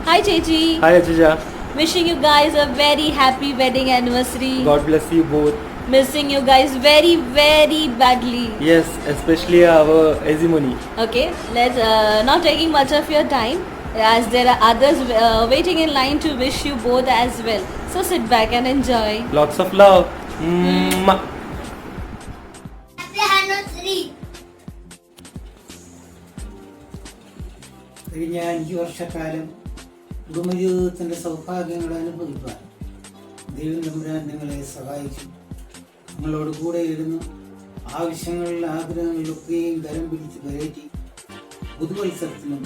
Hi Chechi. Hi Achuja. Wishing you guys a very happy wedding anniversary. God bless you both. Missing you guys very very badly. Yes, especially our Ezimoni. Okay, let's not taking much of your time as there are others waiting in line to wish you both as well. So sit back and enjoy. Lots of love. Mwah. കഴിഞ്ഞ 5 വർഷക്കാലം കുടുംബജീവിതത്തിൻ്റെ സൗഭാഗ്യങ്ങൾ അനുഭവിക്കാൻ ദൈവം തമ്പുരാൻ നിങ്ങളെ സഹായിച്ചു. നിങ്ങളോട് കൂടെ ഇരുന്നു ആവശ്യങ്ങളിൽ ആഗ്രഹങ്ങളിലൊക്കെയും കരം പിടിച്ച് കയറ്റി പുതുവത്സരത്തിനും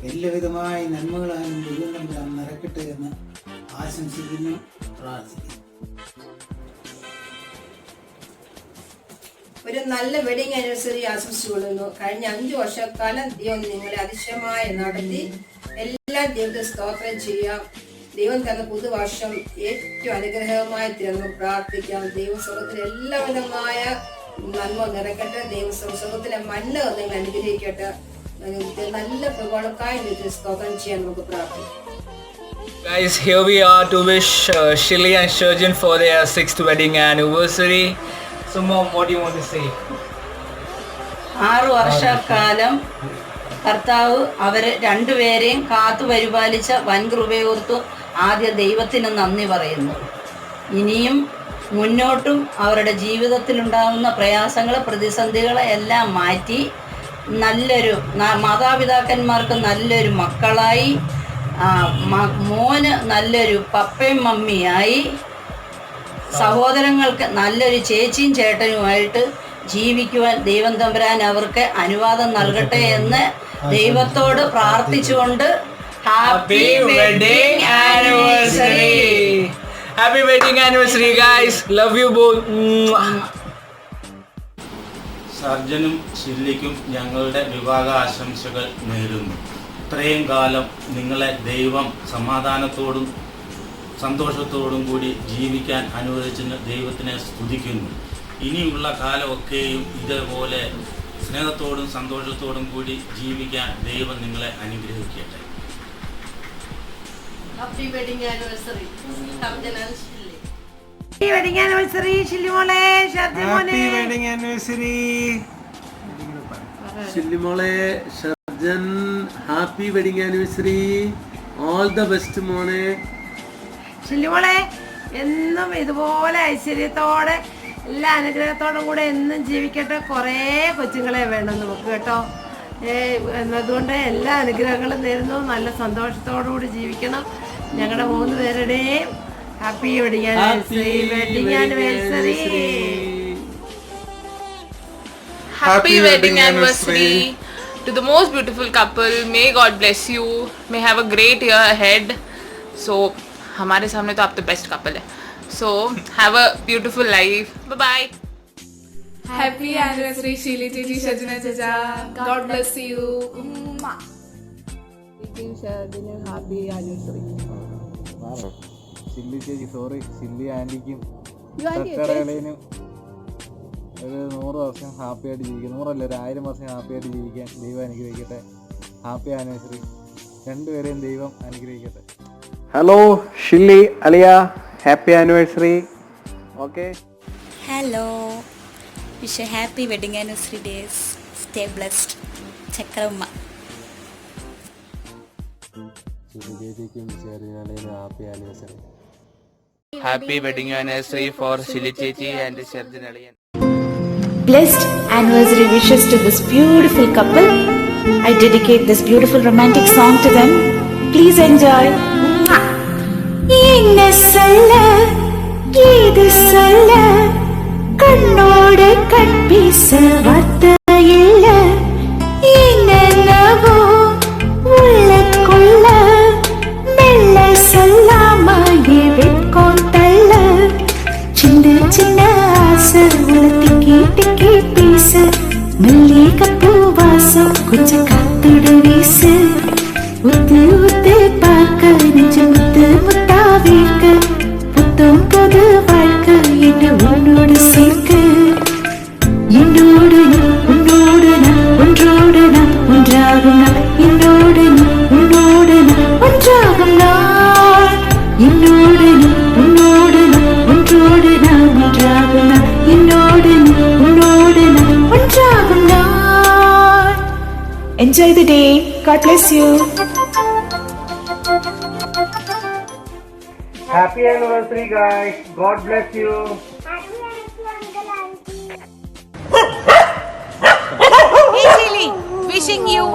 എല്ലാവിധമായ നന്മകളാലും ദൈവം തമ്പുരാൻ നിറക്കട്ടെ എന്ന് ആശംസിക്കുന്നു, പ്രാർത്ഥിക്കുന്നു. ഒരു നല്ല വെഡിങ് ആനിവേഴ്സറി ആശംസിച്ചുകൊള്ളുന്നു. കഴിഞ്ഞ 5 വർഷക്കാലം ദൈവം നിങ്ങളെ അതിശയമായി നടത്തി. എല്ലാ ദൈവത്തെ സ്തോത്രം ചെയ്യാം. ദൈവം തന്ന പുതുവർഷം ഏറ്റവും അനുഗ്രഹമായി തീർന്നു പ്രാർത്ഥിക്കാം. ദൈവസ്വരത്തിന് എല്ലാവിധമായ നന്മ നിറക്കട്ടെ. ദൈവസ്വരത്തിലെ മന്ന നിങ്ങൾ അനുഗ്രഹിക്കട്ടെ. നല്ല പ്രകോണക്കായി സ്തോത്രം ചെയ്യാൻ നമുക്ക് പ്രാർത്ഥിക്കാം. Guys, here we are to wish Shilly and Sharjan for their 6th wedding anniversary. So Mom, what do you want to say? 6 വർഷക്കാലം കർത്താവ് അവരെ രണ്ടുപേരെയും കാത്തു പരിപാലിച്ച വൻകൃപയോർത്തു ആദ്യ ദൈവത്തിന് നന്ദി പറയുന്നു. ഇനിയും മുന്നോട്ടും അവരുടെ ജീവിതത്തിലുണ്ടാകുന്ന പ്രയാസങ്ങളെ പ്രതിസന്ധികളെ എല്ലാം മാറ്റി നല്ലൊരു മാതാപിതാക്കന്മാർക്ക് നല്ലൊരു മക്കളായി, മോന് നല്ലൊരു പപ്പയും മമ്മിയായി, സഹോദരങ്ങൾക്ക് നല്ലൊരു ചേച്ചിയും ചേട്ടനുമായിട്ട് ജീവിക്കുവാൻ ദൈവം തമ്പുരാൻ അവർക്ക് അനുവാദം നൽകട്ടെ എന്ന് ദൈവത്തോട് പ്രാർത്ഥിച്ചുകൊണ്ട് happy wedding anniversary. Happy wedding anniversary guys. Love you both. സർജനും ഷില്ലിക്കും ഞങ്ങളുടെ വിവാഹ ആശംസകൾ നേരുന്നു. ഇത്രയും കാലം നിങ്ങളെ ദൈവം സമാധാനത്തോടും സന്തോഷത്തോടും കൂടി ജീവിക്കാൻ അനുവദിച്ചതിന് ദൈവത്തിനെ സ്തുതിക്കുന്നു. ഇനിയുള്ള കാലമൊക്കെയും ഇതേപോലെ സ്നേഹത്തോടും സന്തോഷത്തോടും കൂടി ജീവിക്കാൻ ദൈവം നിങ്ങളെ അനുഗ്രഹിക്കട്ടെ. Happy wedding anniversary. Happy wedding anniversary Shilly മോളെ, ഷർജി മോനെ. Happy wedding anniversary. Shilli mole, Sharjan, happy wedding anniversary. All the best മോനെ. ഷില്ലി മോളെ എന്നും ഇതുപോലെ ഐശ്വര്യത്തോടെ എല്ലാ അനുഗ്രഹത്തോടും കൂടെ എന്നും ജീവിക്കട്ടെ. കുറേ കൊച്ചുങ്ങളെ വേണം നമുക്ക് കേട്ടോ. എന്നതുകൊണ്ട് എല്ലാ അനുഗ്രഹങ്ങളും നേരുന്നു. നല്ല സന്തോഷത്തോടുകൂടി ജീവിക്കണം. ഞങ്ങളുടെ 3 പേരുടെയും happy wedding anniversary. Wedding anniversary. Happy wedding anniversary to the most beautiful couple. May God bless you. May have a great year ahead. So हमारे सामने तो आप तो बेस्ट कपल है. So have a beautiful life. Bye bye. Happy anniversary Shilly Chichi, Sharjana Chacha. God bless you. Happy anniversary. Shilly ചേച്ചി sorry, Shilly ആൻറ്റിക്കും തക്കടയിലും ഒരു 100 വർഷം happy ആയിട്ട് ജീവിക്കും. 100 അല്ല, 1000 വർഷം ഹാപ്പി ആയിട്ട് ജീവിക്കാൻ ദൈവം അനുഗ്രഹിക്കട്ടെ. Happy anniversary. രണ്ടുപേരെയും ദൈവം അനുഗ്രഹിക്കട്ടെ. Hello Shilly, Alia, happy anniversary. Okay. Hello. Wish a happy wedding anniversary days. Stay blessed. Chakramma. Happy anniversary. Happy wedding anniversary for Shilly Chechi and Sharjan Aliyan. Blessed anniversary wishes to this beautiful couple. I dedicate this beautiful romantic song to them. Please enjoy. என்ன சொல்ல ஏது சொல்ல கண்ணோடு கண் பேச வார்த்தை இல்ல என்னவோ உள்ளக்குள்ள மெல்ல சொல்லாமலே வெட்கம் தள்ள சின்ன சின்ன ஆசை உலத்தி கேட்டு பேச மல்லிகைப்பூ வாசம் கொஞ்சம் காத்துடு வீசு உத்து உத்து பார்க்க நெஞ்சு முத்து முத்தா வீக்க புத்தம் புது வாழ்க்கை என்று உன்னோடு சேர்க்க என்னோடு உன்னோடு நான் ஒன்றோடு நான் ஒன்றாகும் நான் என்னோடு உன்னோடு நான் ஒன்றாகும் Enjoy the day. God bless you. Happy anniversary, guys. God bless you. Hey Chili, wishing you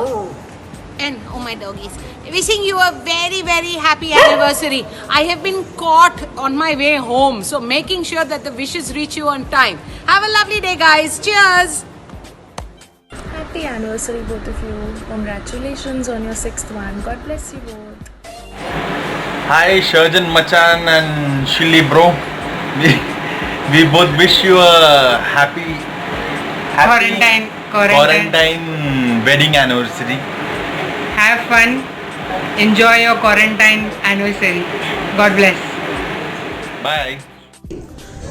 and oh my doggies, wishing you a very very happy anniversary. I have been caught on my way home, so making sure that the wishes reach you on time. Have a lovely day, guys. Cheers. Happy anniversary, both of you. Congratulations on your 6th one. God bless you both. Hi, Sharjan Machan and Shilly bro. We both wish you a happy quarantine wedding anniversary. Have fun. Enjoy your quarantine anniversary. God bless. Bye.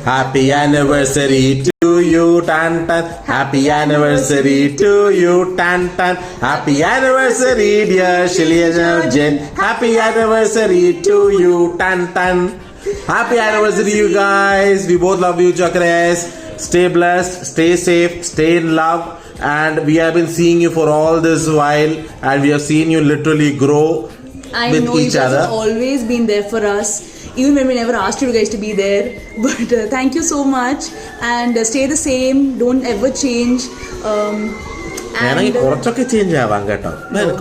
Happy anniversary to you, Tan Tan. Happy anniversary to you, Tan Tan. Happy anniversary, dear Shilly and Sharjan. Happy anniversary to you, Tan Tan. Happy anniversary, you guys. We both love you, Chakres. Stay blessed, stay safe, stay in love. And we have been seeing you for all this while, and we have seen you literally grow with each other. Have always been there for us, even when we never asked you guys to be there. But thank you so much, and stay the same. Don't ever change.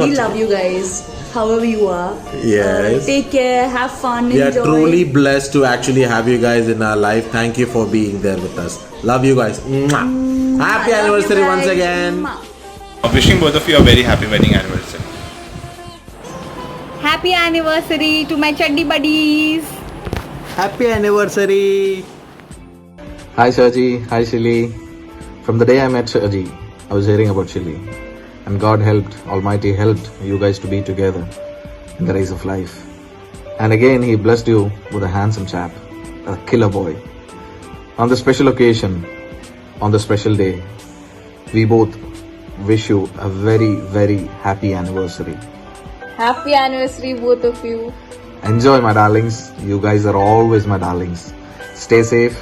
We love you guys, however you are. Yes. Take care. Have fun. We are enjoy. truly blessed to actually have you guys in our life. Thank you for being there with us. Love you guys. Mwah. Happy anniversary once again. Wishing both of you a very happy wedding anniversary. Happy anniversary to my chuddy buddies. Happy anniversary. Hi Shaji, hi Shilly. From the day I met Shaji, I was hearing about Shilly. And God helped, Almighty helped you guys to be together in the race of life. And again He blessed you with a handsome chap, a killer boy. On this special occasion, on the special day, we both wish you a very, very happy anniversary. Happy anniversary, both of you. Enjoy, my darlings. You guys are always my darlings. Stay safe.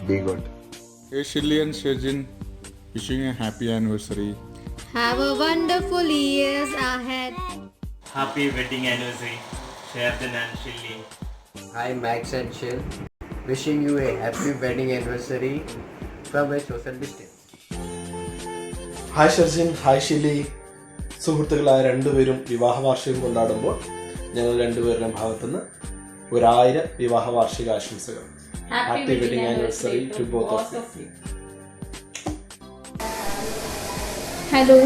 Be good. Hey Shilly and Sharjan, wishing a happy anniversary. Have a wonderful years ahead. Happy wedding anniversary, Sharjan and Shilly. Hi Max and Shil. Wishing you a happy wedding anniversary from a social distance. Hi Sharjin, hi Shilly. സുഹൃത്തുക്കളായ രണ്ടുപേരും വിവാഹ വാർഷികം കൊണ്ടാടുമ്പോൾ ഞങ്ങൾ രണ്ടുപേരുടെയും ഭാഗത്തുനിന്ന് 1000 വിവാഹ വാർഷിക ആശംസകൾ. Happy wedding anniversary to both of you. Hello.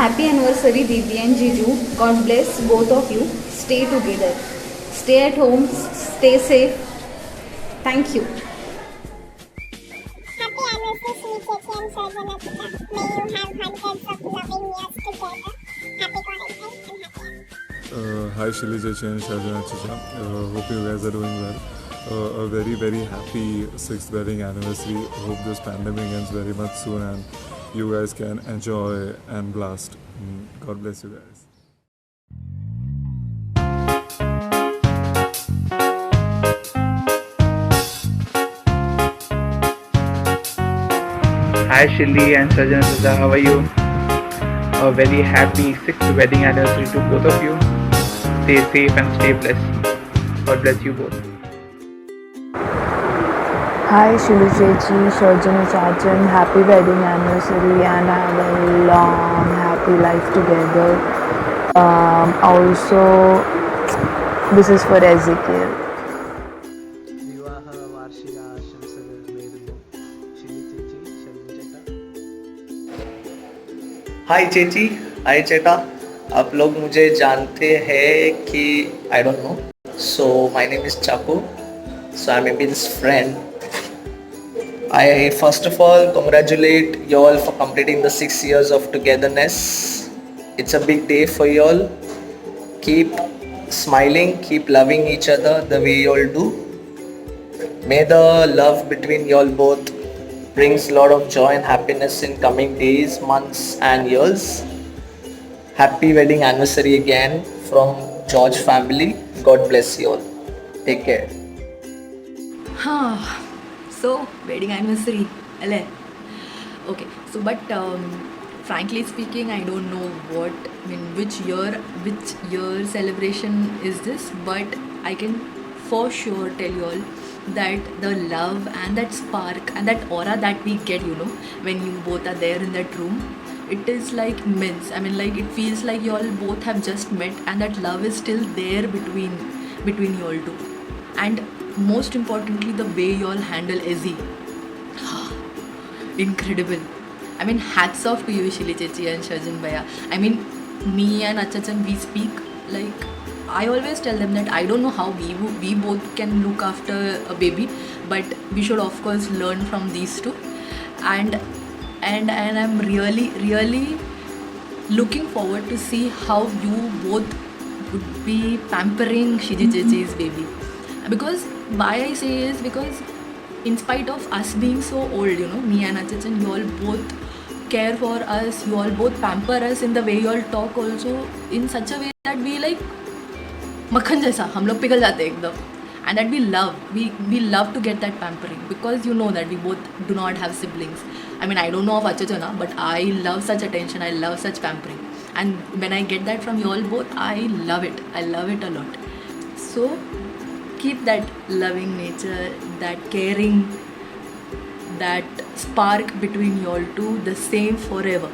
Happy anniversary, Didi and Jiju. God bless both of you. Stay together. Stay at home. Stay safe. Thank you. Happy anniversary, sweet Chechi and Sharjan and Chicha. May you have hundreds of loving years together. Happy quarantine and happy. Hi Shilly Chechi and Sharjan and Chicha. Hope you guys are doing well. A very, very happy 6th wedding anniversary. Hope this pandemic ends very much soon and you guys can enjoy and blast. God bless you guys. Hi Shilly and Sharjan and Chicha, how are you? A very happy 6th wedding anniversary to both of you. Stay safe and stay blessed. God bless you both. Hi Shilly Chechi, Sharjan and Sachin, happy wedding anniversary and have a long happy life together. Also, this is for Ezekiel. Hi chechi, hi chetta. आप लोग मुझे जानते हैं कि I don't know. So my name is Chaku. So I am Ebin's friend. I first of all congratulate you all for completing the 6 years of togetherness. It's a big day for you all. Keep smiling, keep loving each other the way you all do. May the love between you all both brings a lot of joy and happiness in coming days, months and years. Happy wedding anniversary again from George family. God bless you all. Take care. So wedding anniversary, alle. Okay. So but frankly speaking, I don't know which year celebration is this, but I can for sure tell you all that the love and that spark and that aura that we get, when you both are there in that room, it is like immense. I mean, like, it feels like you all both have just met and that love is still there between you all two. And most importantly, the way you all handle Ezzy, incredible. I mean, hats off to you, Shili Chechi and Sharjan Bhaiya. I mean, me and Achachan, we speak, like, I always tell them that I don't know how we both can look after a baby, but we should of course learn from these two. And I'm really looking forward to see how you both would be pampering Shiji Chechi's baby. Because why I say is because in spite of us being so old, me and Achachan, you all both care for us, you all both pamper us in the way you all talk also, in such a way that we like मक्खन जैसा हम लोग पिघल जाते हैं एकदम. And that we love to get that pampering, because you know that we both do not have siblings. I mean, I don't know of Achachana, but I love such attention, I love such pampering, and when I get that from you all both, I love it a lot. So keep that loving nature, that caring, that spark between you all two the same forever.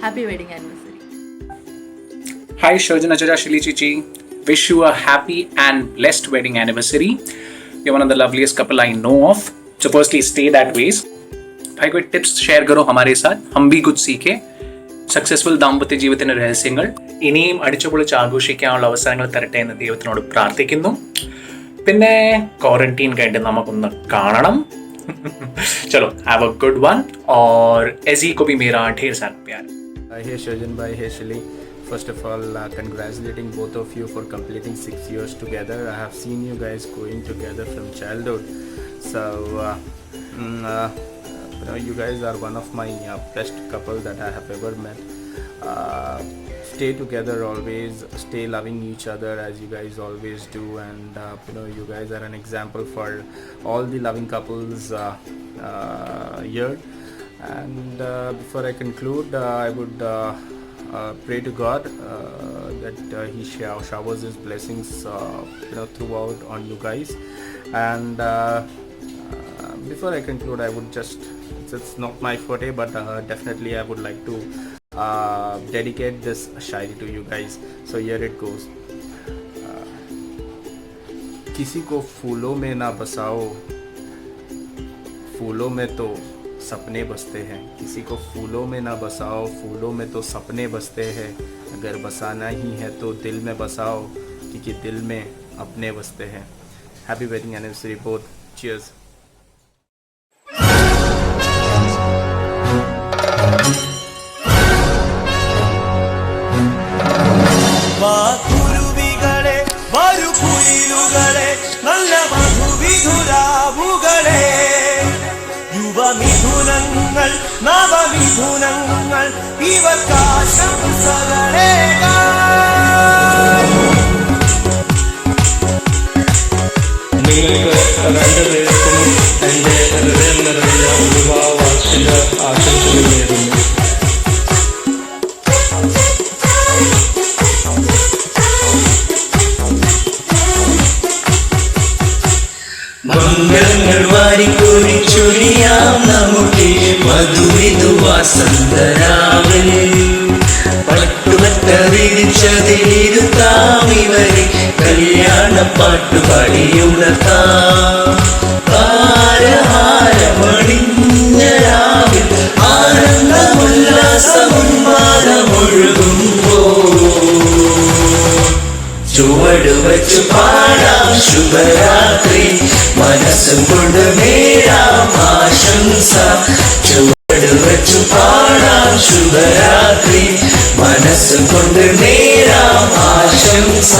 Happy wedding anniversary. Hi Sharjan, Achacha, Shili Chechi. Wish you a happy and blessed wedding anniversary. You're one of the loveliest couple I know of. So firstly, stay that ways. भाई कोई tips share करो हमारे साथ, हम भी कुछ सीखे. Successful ദാമ്പത്യ ജീവിതത്തിന്റെ രഹസ്യങ്ങൾ ഇനിയും അടിച്ചുപൊളിച്ച് ആഘോഷിക്കാനുള്ള അവസരങ്ങൾ തരട്ടെ എന്ന് ദൈവത്തിനോട് പ്രാർത്ഥിക്കുന്നു. പിന്നെ ക്വാറന്റീൻ കഴിഞ്ഞ് നമുക്കൊന്ന് കാണണം. चलो, have a good one. और एजी को भी मेरा ढेर सारा प्यार. Hey Sharjan bhai, hey Shili. First of all, congratulating both of you for completing 6 years together. I have seen you guys going together from childhood. So, you guys are one of my best couple that I have ever met. Stay together always, stay loving each other as you guys always do, and you guys are an example for all the loving couples here. And before I conclude, I would pray to God that He showers His blessings throughout on you guys. And before I conclude, I would it's not my forte, but definitely I would like to dedicate this shairi to you guys. So here it goes. किसी को फूलों में ना बसाओ, फूलों में तो सपने बसते हैं. किसी को फूलों में ना बसाओ, फूलों में तो सपने बसते हैं. अगर बसाना ही है तो दिल में बसाओ, क्योंकि दिल में अपने बसते हैं. Happy wedding anniversary both. Cheers. കുരുവികളെ വരു കുയിലുകളെ നല്ല മധുവിധുരാവുകളെ യുവമിഥുനങ്ങൾ നവമിഥുനങ്ങൾ ഇവർക്കാശംസകളേകാ. നിങ്ങൾക്ക് രണ്ടുപേർക്കും എൻ്റെ ഹൃദയം നിറഞ്ഞ വിവാഹ വാർഷിക ആശംസകൾ നേരുന്നു. മംഗളങ്ങൾ വാരിക്കോരിച്ചൊരിയാം നമുക്ക് മധുവിധുവാസന്തരാവിൽ പട്ടുമറ്റ വിരിച്ചതിലിരുത്താം ഇവരെ കല്യാണ പാട്ടുപാടിയുണർത്താം. താരഹാരമണിഞ്ഞ രാവിൽ ആനന്ദമുല്ലാസമുന്മാദമൊഴുകുമ്പോ ചുവട് വച്ചു പാടാം ശുഭരാത്രി, മനസ്സും കൊണ്ട് നേരാം ആശംസ. ചുവട് വച്ചു പാടാം ശുഭരാത്രി, മനസ്സും കൊണ്ട് നേരാം ആശംസ.